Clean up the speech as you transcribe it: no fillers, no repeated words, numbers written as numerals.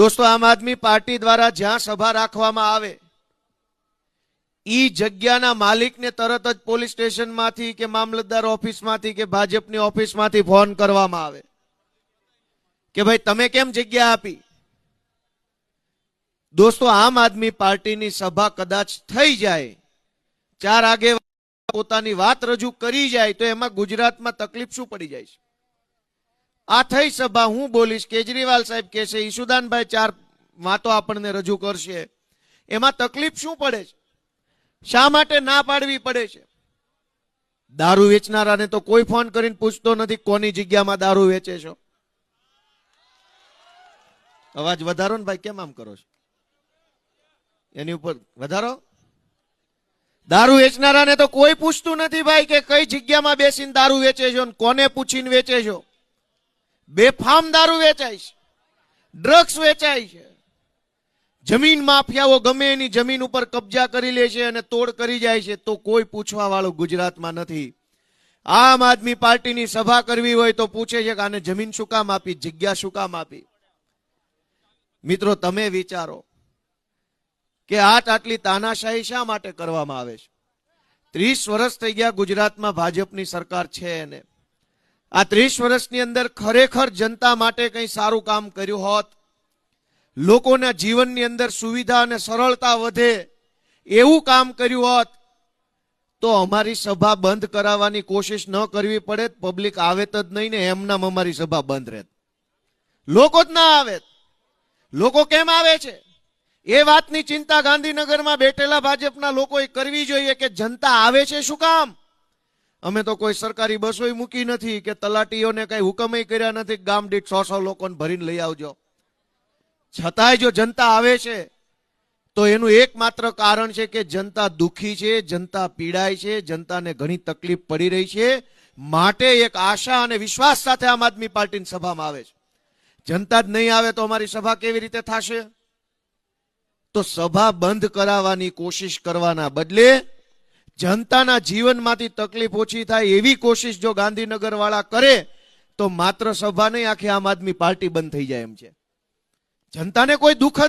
दोस्तों आम आदमी पार्टी द्वारा ज्यां सभा राखवामां आवे ई जग्याना मालिकने तरत ज पोलीस स्टेशन मांथी के मामलतदार ऑफिस मांथी के भाजपनी ऑफिस मांथी फोन करवामां आवे के भाई तमे केम जग्या आपी। दोस्तों आम आदमी पार्टीनी सभा कदाच थई जाए, चार आगे पोतानी वात रजू करी जाए तो एमां गुजरातमां तकलीफ शुं पड़ी जाय छे। आ थई सभा हूँ बोलीश, केजरीवाल साहेब कहेशे, ईसुदानभाई चार वातो आपणने रजू करशे, एमां तकलीफ शुं पड़े छे? शा माटे ना पाडवी पड़े छे? दारू वेचनाराने तो कोई फोन करीने पूछतो नथी कोनी जग्यामां दारू वेचे छो। अवाज वधारो ने भाई, केम आम करो छो? एनी उपर वधारो। दारू वेचनाराने तो कोई पूछतुं नथी भाई के कई जग्यामां बेसीने दारू वेचे छो, कोने पूछीने वेचे छो। बेफाम दारू वेचाय छे, ड्रग्स वेचाय छे, जमीन माफियाओ गमे एनी जमीन उपर कब्जा करी ले छे अने तोड़ करी जाय छे, तो कोई पूछवा वाळो गुजरातमां नथी। आम आदमी पार्टीनी सभा करवी होय तो पूछे छे के आने जमीन शुं काम आपी, जग्या शुं काम आपी। मित्रों तमे विचारो के आटली तानाशाही शा माटे करवामां आवे छे। 30 वर्ष थई गया गुजरातमां भाजपनी सरकार छे ने आ 30 वर्षनी अंदर खरेखर जनता माटे कई सारू काम कर्युं होत, लोकोना जीवननी अंदर सुविधा अने सरलता वधे एवुं काम कर्युं होत तो अमारी सभा बंध कराववानी कोशिश न करवी पड़े। पब्लिक आवे ज नहीं ने एमनाम अमारी सभा बंध रहे, लोको ज ना आवे। लोको केम आवे छे ए वातनी चिंता गांधीनगरमां बेठेला भाजपना लोकोए करवी जोईए के जनता आवे छे शुं काम। अमे तो कोई सरकारी बसोय मूकी नथी के तलाटीओने कई हुकमय कर्या नथी गाम दीठ 100 लोकोने भरीने लई आवजो। छतांय जो जनता आवे छे तो एनुं एकमात्र कारण छे के जनता दुखी छे, जनता पीड़ाय छे, जनताने घणी तकलीफ पड़ी रही छे, माटे एक आशा अने विश्वास साथे आम आदमी पार्टीनी सभामां आवे छे। जनता ज नहीं आवे तो अमारी सभा केवी रीते थशे? तो सभा बंध कराववानी कोशिश करवाना बदले जनताना जीवनमांथी तकलीफ ओછી થાય એવી કોશિશ જો ગાંધીનગર વાળા કરે તો માત્ર સભા નહીં, આખી આમ આદમી પાર્ટી બંધ થઈ જાય એમ છે। जनताने कोई दुख